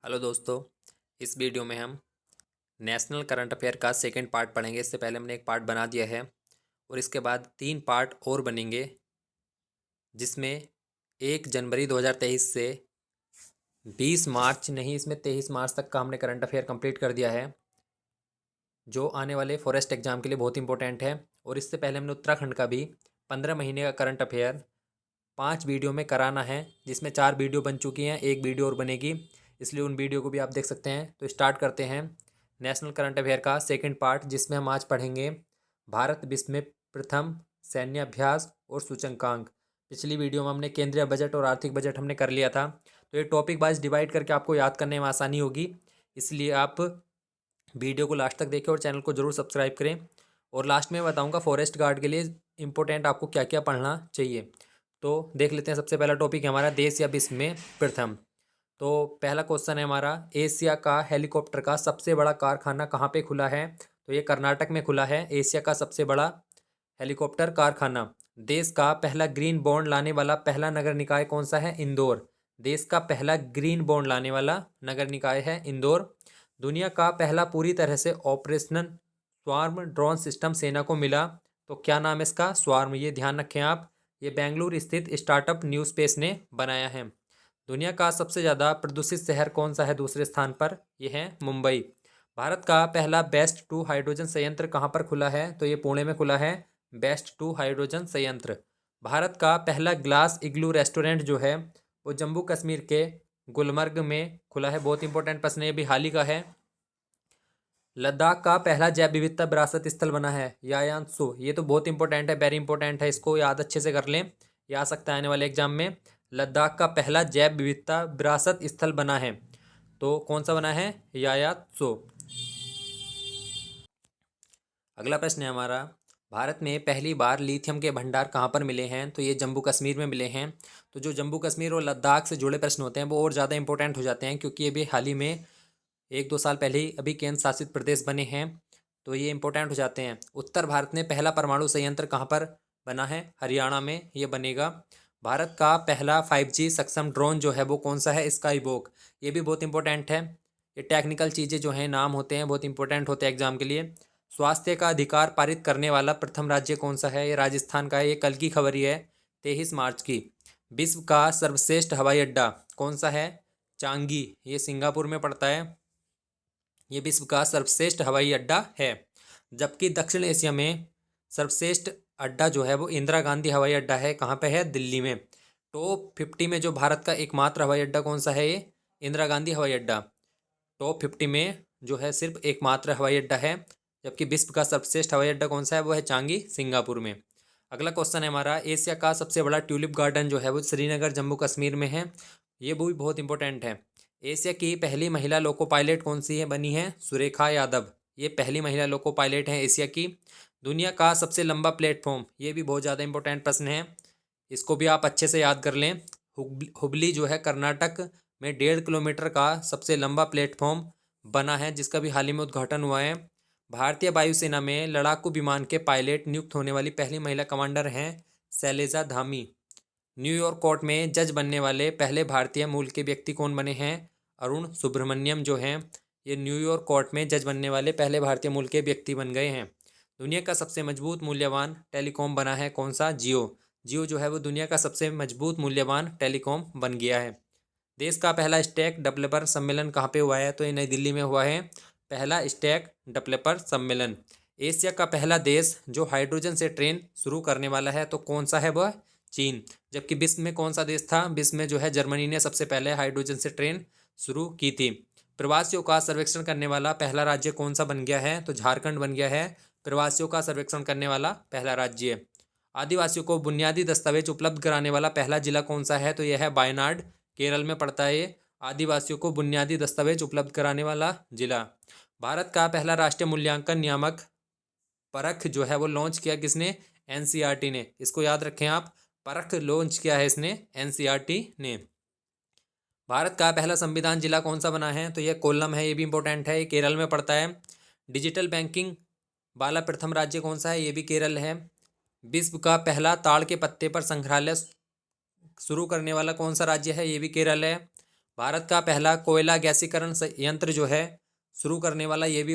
Hello दोस्तों। इस video में हम नेशनल करंट अफेयर का सेकंड पार्ट पढ़ेंगे। इससे पहले हमने एक पार्ट बना दिया है और इसके बाद 3 पार्ट और बनेंगे, जिसमें 1 जनवरी 2023 से 20 मार्च नहीं, इसमें 23 मार्च तक का हमने करंट अफेयर कंप्लीट कर दिया है, जो आने वाले फॉरेस्ट एग्जाम के लिए बहुत इंपॉर्टेंट है। और इससे पहले हमने उत्तराखंड का भी 15 महीने का करंट अफेयर 5 वीडियो में कराना है, जिसमें 4 वीडियो बन चुकी हैं, 1 वीडियो और बनेगी, इसलिए उन वीडियो को भी आप देख सकते हैं। तो स्टार्ट करते हैं नेशनल करंट अफेयर का सेकंड पार्ट, जिसमें हम आज पढ़ेंगे भारत विश्व में प्रथम सैन्य अभ्यास और सूचकांक। पिछली वीडियो में हमने केंद्रीय बजट और आर्थिक बजट हमने कर लिया था, तो ये टॉपिक वाइज डिवाइड करके आपको याद करने में आसानी होगी, इसलिए आप वीडियो को लास्ट तक देखें और चैनल को जरूर सब्सक्राइब करें। और लास्ट में बताऊंगा फॉरेस्ट गार्ड के लिए इंपॉर्टेंट आपको क्या क्या पढ़ना चाहिए। तो देख लेते हैं। सबसे पहला टॉपिक है हमारा देश या विश्व में प्रथम। तो पहला क्वेश्चन है हमारा, एशिया का हेलीकॉप्टर का सबसे बड़ा कारखाना कहाँ पे खुला है? तो ये कर्नाटक में खुला है एशिया का सबसे बड़ा हेलीकॉप्टर कारखाना। देश का पहला ग्रीन बॉन्ड लाने वाला पहला नगर निकाय कौन सा है? इंदौर। देश का पहला ग्रीन बॉन्ड लाने वाला नगर निकाय है इंदौर। दुनिया का पहला पूरी तरह से ऑपरेशनल स्वार्म ड्रोन सिस्टम सेना को मिला, तो क्या नाम है इसका? स्वार्म। ये ध्यान रखें आप, ये बेंगलुरु स्थित स्टार्टअप न्यू स्पेस ने बनाया है। दुनिया का सबसे ज़्यादा प्रदूषित शहर कौन सा है दूसरे स्थान पर? यह है मुंबई। भारत का पहला बेस्ट टू हाइड्रोजन संयंत्र कहाँ पर खुला है? तो ये पुणे में खुला है बेस्ट टू हाइड्रोजन संयंत्र। भारत का पहला ग्लास इग्लू रेस्टोरेंट जो है वो जम्मू कश्मीर के गुलमर्ग में खुला है। बहुत इंपॉर्टेंट प्रश्न है, ये भी हाल ही का है। लद्दाख का पहला जैव विविधता विरासत स्थल बना है यायांसो। ये तो बहुत इंपॉर्टेंट है, वेरी इंपॉर्टेंट है, इसको याद अच्छे से कर लें, ये आ सकता है आने वाले एग्जाम में। लद्दाख का पहला जैव विविधता विरासत स्थल बना है, तो कौन सा बना है? यायात्सो। अगला प्रश्न है हमारा, भारत में पहली बार लिथियम के भंडार कहाँ पर मिले हैं? तो ये जम्मू कश्मीर में मिले हैं। तो जो जम्मू कश्मीर और लद्दाख से जुड़े प्रश्न होते हैं वो और ज़्यादा इंपॉर्टेंट हो जाते हैं, क्योंकि ये भी हाल ही में 1-2 साल पहले ही अभी केंद्र शासित प्रदेश बने हैं, तो ये इंपॉर्टेंट हो जाते हैं। उत्तर भारत में पहला परमाणु संयंत्र कहाँ पर बना है? हरियाणा में ये बनेगा। भारत का पहला 5G सक्षम ड्रोन जो है वो कौन सा है? स्काईवॉक। ये भी बहुत इंपॉर्टेंट है, ये टेक्निकल चीज़ें जो हैं, नाम होते हैं, बहुत इंपॉर्टेंट होते हैं एग्जाम के लिए। स्वास्थ्य का अधिकार पारित करने वाला प्रथम राज्य कौन सा है? ये राजस्थान का है, ये कल की खबर ही है, 23 मार्च की। विश्व का सर्वश्रेष्ठ हवाई अड्डा कौन सा है? चांगी। ये सिंगापुर में पड़ता है, ये विश्व का सर्वश्रेष्ठ हवाई अड्डा है। जबकि दक्षिण एशिया में सर्वश्रेष्ठ अड्डा जो है वो इंदिरा गांधी हवाई अड्डा है। कहाँ पे है? दिल्ली में। टॉप 50 में जो भारत का एकमात्र हवाई अड्डा कौन सा है? ये इंदिरा गांधी हवाई अड्डा। टॉप 50 में जो है सिर्फ एकमात्र हवाई अड्डा है। जबकि विश्व का सर्वश्रेष्ठ हवाई अड्डा कौन सा है? वो है चांगी, सिंगापुर में। अगला क्वेश्चन है हमारा, एशिया का सबसे बड़ा ट्यूलिप गार्डन जो है वो श्रीनगर जम्मू कश्मीर में है। ये भी बहुत इंपॉर्टेंट है। एशिया की पहली महिला लोको पायलट कौन सी है बनी है? सुरेखा यादव। ये पहली महिला लोको पायलट हैं एशिया की। दुनिया का सबसे लंबा प्लेटफॉर्म, ये भी बहुत ज़्यादा इंपॉर्टेंट प्रश्न है, इसको भी आप अच्छे से याद कर लें। हुबली जो है कर्नाटक में 1.5 किलोमीटर का सबसे लंबा प्लेटफॉर्म बना है, जिसका भी हाल ही में उद्घाटन हुआ है। भारतीय वायुसेना में लड़ाकू विमान के पायलट नियुक्त होने वाली पहली महिला कमांडर हैं शैलेजा धामी। न्यूयॉर्क कोर्ट में जज बनने वाले पहले भारतीय मूल के व्यक्ति कौन बने हैं? अरुण सुब्रमण्यम जो हैं, ये न्यूयॉर्क कोर्ट में जज बनने वाले पहले भारतीय मूल के व्यक्ति बन गए हैं। दुनिया का सबसे मजबूत मूल्यवान टेलीकॉम बना है कौन सा? जियो। जियो जो है वो दुनिया का सबसे मजबूत मूल्यवान टेलीकॉम बन गया है। देश का पहला स्टैक डेवलपर सम्मेलन कहाँ पे हुआ है? तो ये नई दिल्ली में हुआ है, पहला स्टैक डेवलपर सम्मेलन। एशिया का पहला देश जो हाइड्रोजन से ट्रेन शुरू करने वाला है, तो कौन सा है वह? चीन। जबकि विश्व में कौन सा देश था? विश्व में जो है जर्मनी ने सबसे पहले हाइड्रोजन से ट्रेन शुरू की थी। प्रवासियों का सर्वेक्षण करने वाला पहला राज्य कौन सा बन गया है? तो झारखंड बन गया है प्रवासियों का सर्वेक्षण करने वाला पहला राज्य। आदिवासियों को बुनियादी दस्तावेज उपलब्ध कराने वाला पहला जिला कौन सा है? तो यह है वायनाड, केरल में पड़ता है ये। आदिवासियों को बुनियादी दस्तावेज उपलब्ध कराने वाला जिला। भारत का पहला राष्ट्रीय मूल्यांकन नियामक परख जो है वो लॉन्च किया किसने? एनसीईआरटी ने। इसको याद रखें आप, परख लॉन्च किया है इसने एनसीईआरटी ने। भारत का पहला संविधान जिला कौन सा बना है? तो यह कोल्लम है, ये भी इंपॉर्टेंट है, ये केरल में पड़ता है। डिजिटल बैंकिंग वाला प्रथम राज्य कौन सा है? ये भी केरल है। विश्व का पहला ताड़ के पत्ते पर संग्रहालय शुरू करने वाला कौन सा राज्य है? ये भी केरल है। भारत का पहला कोयला गैसीकरण यंत्र जो है शुरू करने वाला ये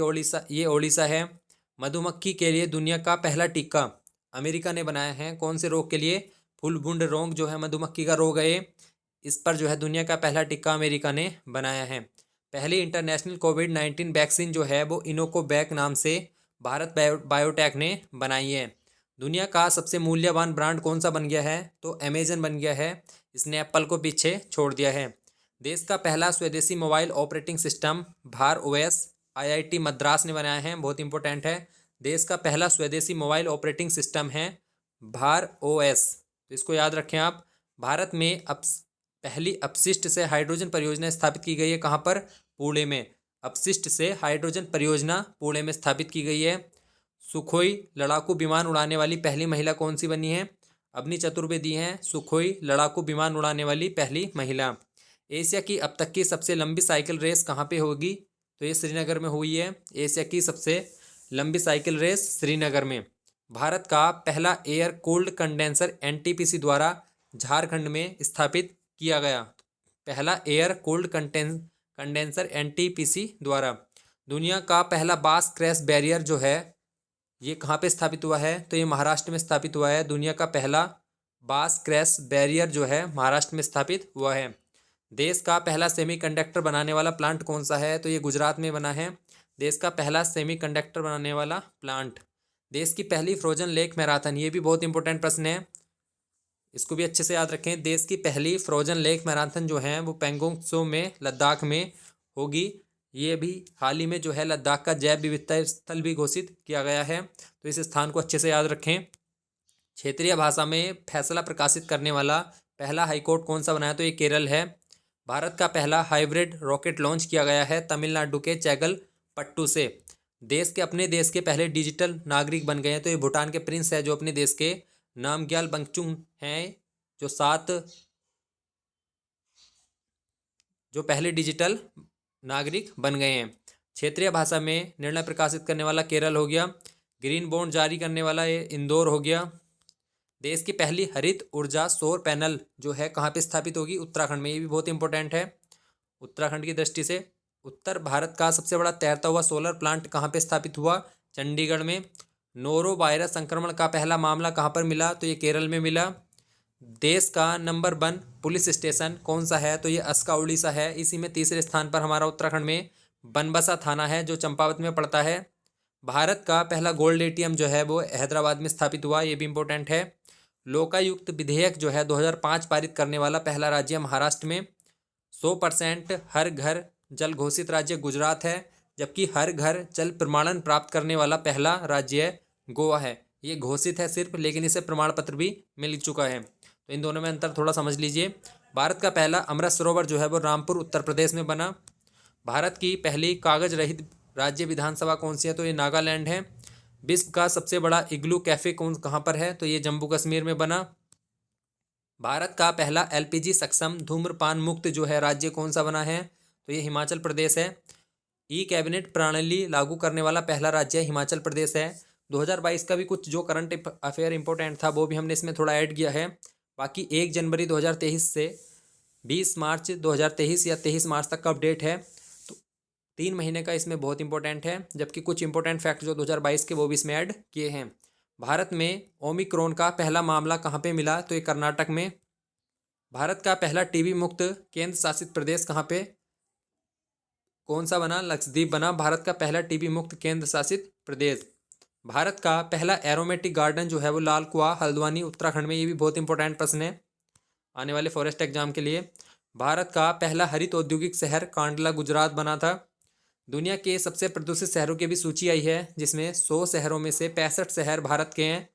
ओडिशा है। मधुमक्खी के लिए दुनिया का पहला टीका अमेरिका ने बनाया है। कौन से रोग के लिए? फूलबुंड रोग जो है मधुमक्खी का रोग है, इस पर जो है दुनिया का पहला टीका अमेरिका ने बनाया है। पहली इंटरनेशनल कोविड-19 वैक्सीन जो है वो इनोकोवैक नाम से भारत बायोटेक ने बनाई है। दुनिया का सबसे मूल्यवान ब्रांड कौन सा बन गया है? तो अमेजन बन गया है। इसने एप्पल को पीछे छोड़ दिया है। देश का पहला स्वदेशी मोबाइल ऑपरेटिंग सिस्टम भार ओएस आईआईटी मद्रास ने बनाया है। बहुत इंपॉर्टेंट है। देश का पहला स्वदेशी मोबाइल ऑपरेटिंग सिस्टम है भार ओएस, तो इसको याद रखें आप। भारत में पहली अपशिष्ट से हाइड्रोजन परियोजना स्थापित की गई है। कहाँ पर? पुणे में। अपशिष्ट से हाइड्रोजन परियोजना पुणे में स्थापित की गई है। सुखोई लड़ाकू विमान उड़ाने वाली पहली महिला कौन सी बनी है? अवनी चतुर्वेदी हैं सुखोई लड़ाकू विमान उड़ाने वाली पहली महिला। एशिया की अब तक की सबसे लंबी साइकिल रेस कहाँ पे होगी? तो ये श्रीनगर में हुई है। एशिया की सबसे लंबी साइकिल रेस श्रीनगर में। भारत का पहला एयर कूल्ड कंडेंसर एनटीपीसी द्वारा झारखंड में स्थापित किया गया। पहला एयर कूल्ड कंडेंसर एनटीपीसी द्वारा। दुनिया का पहला बास क्रैश बैरियर जो है ये कहाँ पे स्थापित हुआ है? तो ये महाराष्ट्र में स्थापित हुआ है। दुनिया का पहला बास क्रैश बैरियर जो है महाराष्ट्र में स्थापित हुआ है। देश का पहला सेमीकंडक्टर बनाने वाला प्लांट कौन सा है? तो ये गुजरात में बना है। देश का पहला सेमीकंडक्टर बनाने वाला प्लांट। देश की पहली फ्रोजन लेक मैराथन, ये भी बहुत इंपॉर्टेंट प्रश्न है, इसको भी अच्छे से याद रखें। देश की पहली फ्रोजन लेक मैराथन जो है वो पेंगोंग त्सो में लद्दाख में होगी। ये भी हाल ही में जो है लद्दाख का जैव विविधता स्थल भी घोषित किया गया है, तो इस स्थान को अच्छे से याद रखें। क्षेत्रीय भाषा में फैसला प्रकाशित करने वाला पहला हाईकोर्ट कौन सा बनाया? तो ये केरल है। भारत का पहला हाइब्रिड रॉकेट लॉन्च किया गया है तमिलनाडु के चैगलपट्टू से। अपने देश के पहले डिजिटल नागरिक बन गए हैं, तो ये भूटान के प्रिंस है जो अपने देश के नामग्याल बंगचुग हैं, जो पहले डिजिटल नागरिक बन गए हैं। क्षेत्रीय भाषा में निर्णय प्रकाशित करने वाला केरल हो गया। ग्रीन बॉन्ड जारी करने वाला ये इंदौर हो गया। देश की पहली हरित ऊर्जा सौर पैनल जो है कहाँ पे स्थापित होगी? उत्तराखंड में। ये भी बहुत इंपॉर्टेंट है उत्तराखंड की दृष्टि से। उत्तर भारत का सबसे बड़ा तैरता हुआ सोलर प्लांट कहाँ पे स्थापित हुआ? चंडीगढ़ में। नोरो वायरस संक्रमण का पहला मामला कहाँ पर मिला? तो ये केरल में मिला। देश का नंबर 1 पुलिस स्टेशन कौन सा है? तो ये अस्का उड़ीसा है। इसी में तीसरे स्थान पर हमारा उत्तराखंड में बनबसा थाना है जो चंपावत में पड़ता है। भारत का पहला गोल्ड एटीएम जो है वो हैदराबाद में स्थापित हुआ, ये भी इंपॉर्टेंट है। लोकायुक्त विधेयक जो है 2005 पारित करने वाला पहला राज्य महाराष्ट्र में। 100% हर घर जल घोषित राज्य गुजरात है, जबकि हर घर जल प्रमाणन प्राप्त करने वाला पहला राज्य गोवा है। ये घोषित है सिर्फ, लेकिन इसे प्रमाण पत्र भी मिल चुका है, तो इन दोनों में अंतर थोड़ा समझ लीजिए। भारत का पहला अमृत सरोवर जो है वो रामपुर उत्तर प्रदेश में बना। भारत की पहली कागज रहित राज्य विधानसभा कौन सी है? तो ये नागालैंड है। विश्व का सबसे बड़ा इग्लू कैफे कहाँ पर है? तो ये जम्मू कश्मीर में बना। भारत का पहला एलपीजी सक्षम धूम्रपान मुक्त जो है राज्य कौन सा बना है? तो ये हिमाचल प्रदेश है। ई कैबिनेट प्रणाली लागू करने वाला पहला राज्य हिमाचल प्रदेश है। 2022 का भी कुछ जो करंट अफेयर इंपॉर्टेंट था वो भी हमने इसमें थोड़ा ऐड किया है। बाकी 1 जनवरी 2023 से 20 मार्च 2023 या 23 मार्च तक का अपडेट है, तो 3 महीने का इसमें बहुत इंपॉर्टेंट है। जबकि कुछ इंपॉर्टेंट फैक्ट जो 2022 के वो भी इसमें ऐड किए हैं। भारत में ओमिक्रॉन का पहला मामला कहाँ पे मिला? तो ये कर्नाटक में। भारत का पहला टीबी मुक्त केंद्र शासित प्रदेश कहाँ पे कौन सा बना? लक्षद्वीप बना भारत का पहला टीबी मुक्त केंद्र शासित प्रदेश। भारत का पहला एरोमेटिक गार्डन जो है वो लाल कुआं हल्द्वानी उत्तराखंड में। ये भी बहुत इंपॉर्टेंट प्रश्न है आने वाले फॉरेस्ट एग्जाम के लिए। भारत का पहला हरित औद्योगिक शहर कांडला गुजरात बना था। दुनिया के सबसे प्रदूषित शहरों की भी सूची आई है, जिसमें 100 शहरों में से 65 शहर भारत के हैं,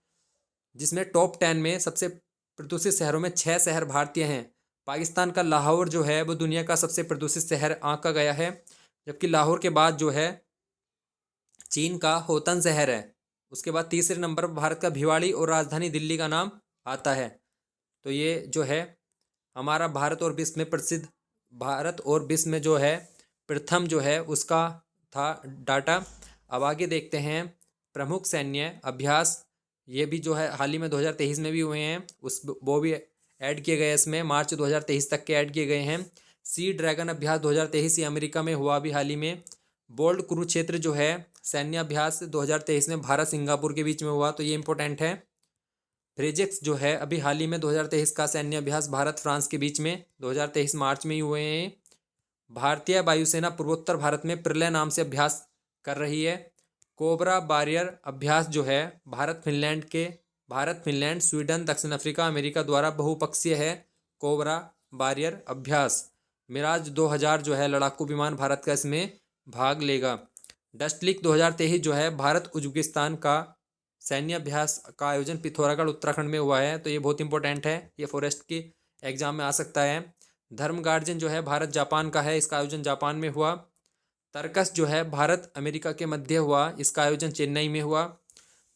जिसमें टॉप 10 में सबसे प्रदूषित शहरों में 6 शहर भारतीय हैं। पाकिस्तान का लाहौर जो है वो दुनिया का सबसे प्रदूषित शहर आंका गया है, जबकि लाहौर के बाद जो है चीन का होतन शहर है। उसके बाद तीसरे नंबर पर भारत का भिवाड़ी और राजधानी दिल्ली का नाम आता है। तो ये जो है हमारा भारत और विश्व में प्रसिद्ध, भारत और विश्व में जो है प्रथम जो है उसका था डाटा। अब आगे देखते हैं प्रमुख सैन्य अभ्यास। ये भी जो है हाल ही में 2023 में भी हुए हैं, वो भी ऐड किए गए इसमें, मार्च 2023 तक के ऐड किए गए हैं। सी ड्रैगन अभ्यास 2023 ये अमेरिका में हुआ अभी हाल ही में। बोल्ड कुरुक्षेत्र जो है सैन्य अभ्यास 2023 में भारत सिंगापुर के बीच में हुआ, तो ये इंपॉर्टेंट है। फ्रेजेक्स जो है अभी हाल ही में 2023 का सैन्य अभ्यास भारत फ्रांस के बीच में 2023 मार्च में ही हुए हैं। भारतीय वायुसेना पूर्वोत्तर भारत में प्रलय नाम से अभ्यास कर रही है। कोबरा बारियर अभ्यास जो है भारत फिनलैंड स्वीडन दक्षिण अफ्रीका अमेरिका द्वारा बहुपक्षीय है। कोबरा बारियर अभ्यास। मिराज 2000 जो है लड़ाकू विमान भारत का इसमें भाग लेगा। डस्टलिक 2023 जो है भारत उज्बेकिस्तान का सैन्य अभ्यास का आयोजन पिथौरागढ़ उत्तराखंड में हुआ है, तो ये बहुत इंपॉर्टेंट है, ये फॉरेस्ट की एग्जाम में आ सकता है। धर्म गार्जन जो है भारत जापान का है, इसका आयोजन जापान में हुआ। तर्कस जो है भारत अमेरिका के मध्य हुआ, इसका आयोजन चेन्नई में हुआ।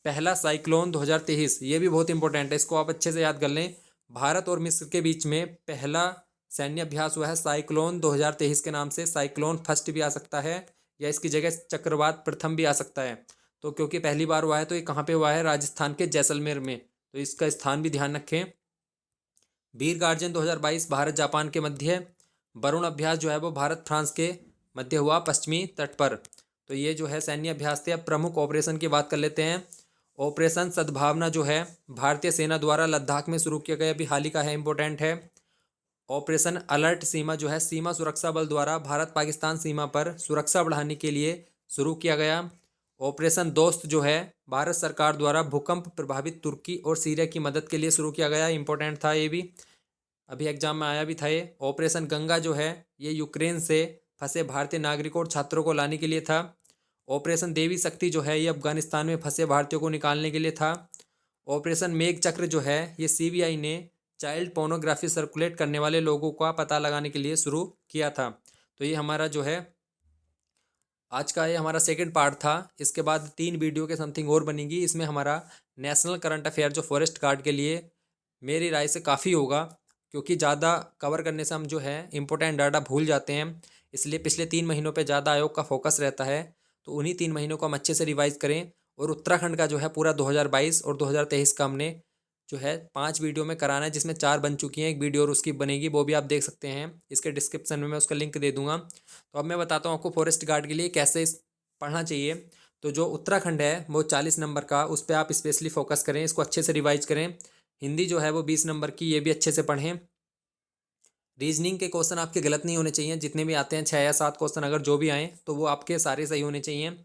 पहला साइक्लोन 2023 ये भी बहुत इंपॉर्टेंट है, इसको आप अच्छे से याद कर लें। भारत और मिस्र के बीच में पहला सैन्य अभ्यास हुआ है साइक्लोन 2023 के नाम से। साइक्लोन फर्स्ट भी आ सकता है या इसकी जगह चक्रवात प्रथम भी आ सकता है। तो क्योंकि पहली बार हुआ है तो ये कहाँ पे हुआ है, राजस्थान के जैसलमेर में, तो इसका स्थान भी ध्यान रखें। वीर गार्जन 2022 भारत जापान के मध्य। वरुण अभ्यास जो है वो भारत फ्रांस के मध्य हुआ पश्चिमी तट पर। तो ये जो है सैन्य अभ्यास थे। अब प्रमुख ऑपरेशन की बात कर लेते हैं। ऑपरेशन सद्भावना जो है भारतीय सेना द्वारा लद्दाख में शुरू किया गया, अभी हाल ही का है, इंपॉर्टेंट है। ऑपरेशन अलर्ट सीमा जो है सीमा सुरक्षा बल द्वारा भारत पाकिस्तान सीमा पर सुरक्षा बढ़ाने के लिए शुरू किया गया। ऑपरेशन दोस्त जो है भारत सरकार द्वारा भूकंप प्रभावित तुर्की और सीरिया की मदद के लिए शुरू किया गया, इंपॉर्टेंट था ये भी, अभी एग्जाम में आया भी था ये। ऑपरेशन गंगा जो है ये यूक्रेन से फंसे भारतीय नागरिकों और छात्रों को लाने के लिए था। ऑपरेशन देवी शक्ति जो है ये अफगानिस्तान में फंसे भारतीयों को निकालने के लिए था। ऑपरेशन मेघ चक्र जो है ये सीबीआई ने चाइल्ड पोर्नोग्राफी सर्कुलेट करने वाले लोगों का पता लगाने के लिए शुरू किया था। तो ये हमारा जो है आज का ये हमारा सेकंड पार्ट था। इसके बाद 3 वीडियो के समथिंग और बनेगी। इसमें हमारा नेशनल करंट अफेयर जो फॉरेस्ट गार्ड के लिए मेरी राय से काफ़ी होगा, क्योंकि ज़्यादा कवर करने से हम जो है इंपॉर्टेंट डाटा भूल जाते हैं, इसलिए पिछले 3 महीनों पे ज़्यादा आयोग का फोकस रहता है। तो उन्हीं 3 महीनों को हम अच्छे से रिवाइज करें। और उत्तराखंड का जो है पूरा 2022 और 2023 का हमने जो है 5 वीडियो में कराना है, जिसमें 4 बन चुकी हैं, एक वीडियो और उसकी बनेगी, वो भी आप देख सकते हैं। इसके डिस्क्रिप्शन में मैं उसका लिंक दे दूंगा। तो अब मैं बताता हूँ आपको फॉरेस्ट गार्ड के लिए कैसे पढ़ना चाहिए। तो जो उत्तराखंड है वो 40 नंबर का, उस पर आप स्पेशली फोकस करें, इसको अच्छे से रिवाइज करें। हिंदी जो है वो 20 नंबर की, ये भी अच्छे से पढ़ें। रीजनिंग के क्वेश्चन आपके गलत नहीं होने चाहिए, जितने भी आते हैं 6 या 7 क्वेश्चन अगर जो भी आए तो वो आपके सारे सही होने चाहिए।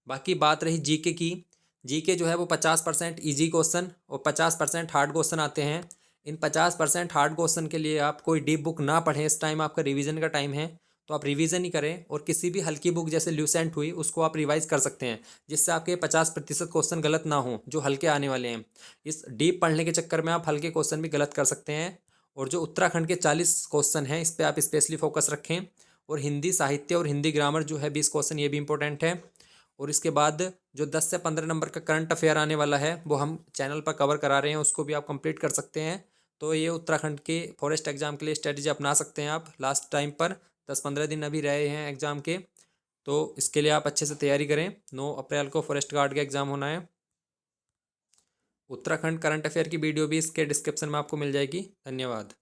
बाकी बात रही जीके की, जीके जो है वो 50% ईजी क्वेश्चन और 50% हार्ड क्वेश्चन आते हैं। इन 50% हार्ड क्वेश्चन के लिए आप कोई डीप बुक ना पढ़ें, इस टाइम आपका रिवीजन का टाइम है, तो आप रिवीजन ही करें। और किसी भी हल्की बुक जैसे ल्यूसेंट हुई उसको आप रिवाइज कर सकते हैं, जिससे आपके 50% क्वेश्चन गलत ना हो जो हल्के आने वाले हैं। इस डीप पढ़ने के चक्कर में आप हल्के क्वेश्चन भी गलत कर सकते हैं। और जो उत्तराखंड के 40 क्वेश्चन हैं इस पर आप स्पेशली फोकस रखें। और हिंदी साहित्य और हिंदी ग्रामर जो है 20 क्वेश्चन, ये भी इंपॉर्टेंट है। और इसके बाद जो 10 से 15 नंबर का करंट अफेयर आने वाला है वो हम चैनल पर कवर करा रहे हैं, उसको भी आप कंप्लीट कर सकते हैं। तो ये उत्तराखंड के फॉरेस्ट एग्जाम के लिए स्ट्रेटजी अपना सकते हैं आप। लास्ट टाइम पर 10-15 दिन अभी रहे हैं एग्ज़ाम के, तो इसके लिए आप अच्छे से तैयारी करें। 9 अप्रैल को फॉरेस्ट गार्ड का एग्ज़ाम होना है। उत्तराखंड करंट अफेयर की वीडियो भी इसके डिस्क्रिप्शन में आपको मिल जाएगी। धन्यवाद।